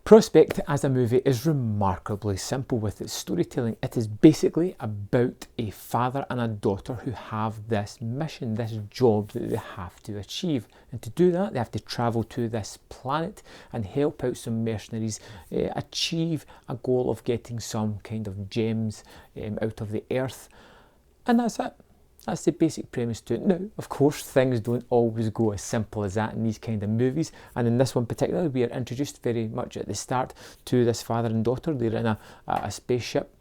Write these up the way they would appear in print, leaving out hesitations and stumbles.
Prospect as a movie is remarkably simple with its storytelling. It is basically about a father and a daughter who have this mission, this job that they have to achieve. And to do that, they have to travel to this planet and help out some mercenaries achieve a goal of getting some kind of gems out of the earth. And that's it. That's the basic premise to it. Now, of course, things don't always go as simple as that in these kind of movies. And in this one particularly, we are introduced very much at the start to this father and daughter. They're in a spaceship.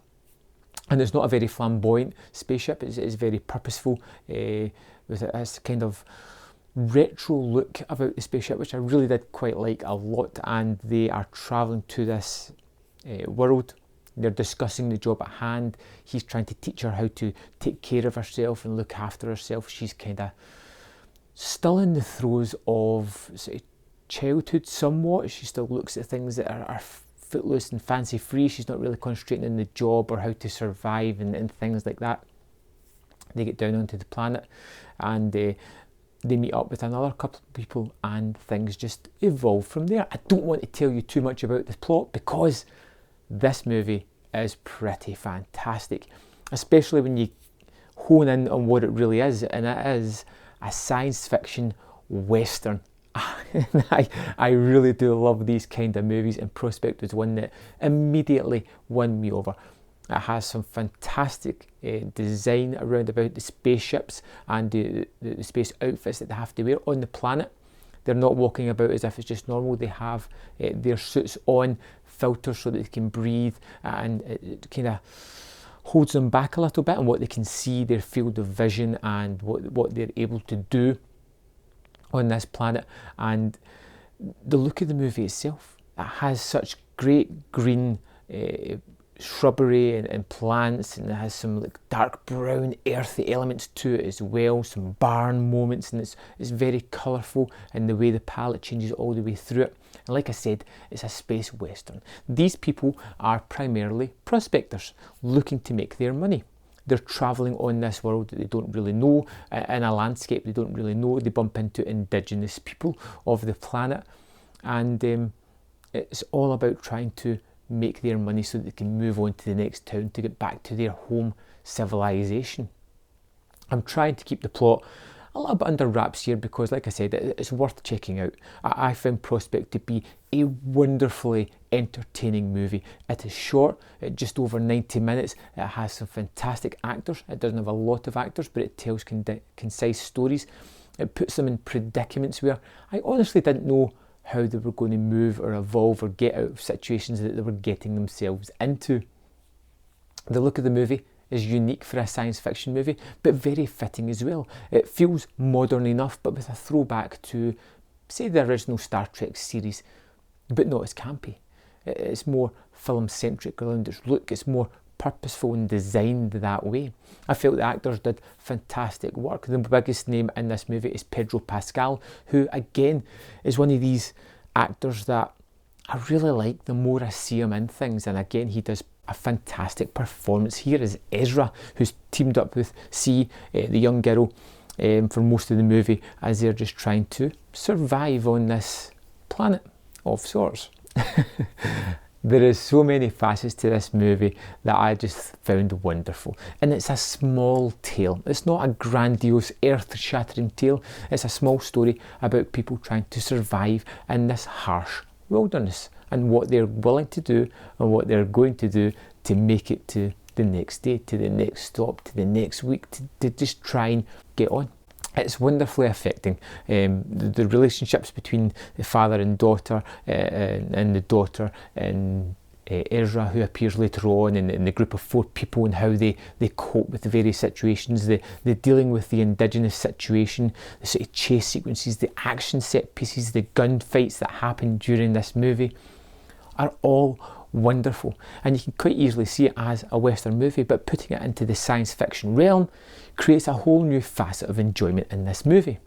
And it's not a very flamboyant spaceship. It's very purposeful with this kind of retro look about the spaceship, which I really did quite like a lot. And they are travelling to this world. They're discussing the job at hand. He's trying to teach her how to take care of herself and look after herself. She's kind of still in the throes of sort of childhood somewhat. She still looks at things that are footloose and fancy free. She's not really concentrating on the job or how to survive and things like that. They get down onto the planet and they meet up with another couple of people and things just evolve from there. I don't want to tell you too much about the plot because this movie is pretty fantastic, especially when you hone in on what it really is, and it is a science fiction western. I really do love these kind of movies, and Prospect was one that immediately won me over. It has some fantastic design around about the spaceships and the space outfits that they have to wear on the planet. They're not walking about as if it's just normal. They have their suits on, filters so that they can breathe, and it kind of holds them back a little bit on what they can see, their field of vision, and what they're able to do on this planet. And the look of the movie itself, it has such great green shrubbery and plants, and it has some like dark brown earthy elements to it as well, some barn moments, and it's very colourful in the way the palette changes all the way through it. And like I said, it's a space western. These people are primarily prospectors looking to make their money. They're travelling on this world that they don't really know, in a landscape they don't really know. They bump into indigenous people of the planet, and it's all about trying to make their money so that they can move on to the next town to get back to their home civilization. I'm trying to keep the plot a little bit under wraps here because, like I said, it's worth checking out. I found Prospect to be a wonderfully entertaining movie. It is short, just over 90 minutes. It has some fantastic actors. It doesn't have a lot of actors, but it tells concise stories. It puts them in predicaments where I honestly didn't know how they were going to move or evolve or get out of situations that they were getting themselves into. The look of the movie is unique for a science fiction movie, but very fitting as well. It feels modern enough, but with a throwback to, say, the original Star Trek series, but not as campy. It's more film-centric around its look. It's more purposeful and designed that way. I felt the actors did fantastic work. The biggest name in this movie is Pedro Pascal, who again is one of these actors that I really like the more I see him in things, and again he does a fantastic performance. Here is Ezra, who's teamed up with C, the young girl, for most of the movie as they're just trying to survive on this planet of sorts. There is so many facets to this movie that I just found wonderful. And it's a small tale. It's not a grandiose, earth-shattering tale. It's a small story about people trying to survive in this harsh wilderness and what they're willing to do and what they're going to do to make it to the next day, to the next stop, to the next week, to just try and get on. It's wonderfully affecting. The relationships between the father and daughter, and the daughter and Ezra, who appears later on, and the group of 4 people, and how they cope with the various situations, the dealing with the indigenous situation, the sort of chase sequences, the action set pieces, the gunfights that happen during this movie are all wonderful. And you can quite easily see it as a Western movie, but putting it into the science fiction realm creates a whole new facet of enjoyment in this movie.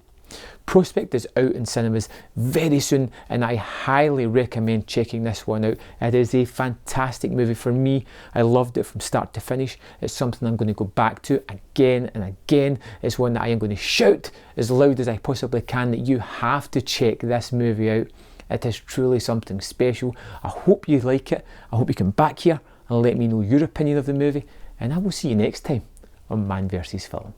Prospect is out in cinemas very soon, and I highly recommend checking this one out. It is a fantastic movie for me. I loved it from start to finish. It's something I'm going to go back to again and again. It's one that I am going to shout as loud as I possibly can that you have to check this movie out. It is truly something special. I hope you like it. I hope you come back here and let me know your opinion of the movie, and I will see you next time on Man vs Film.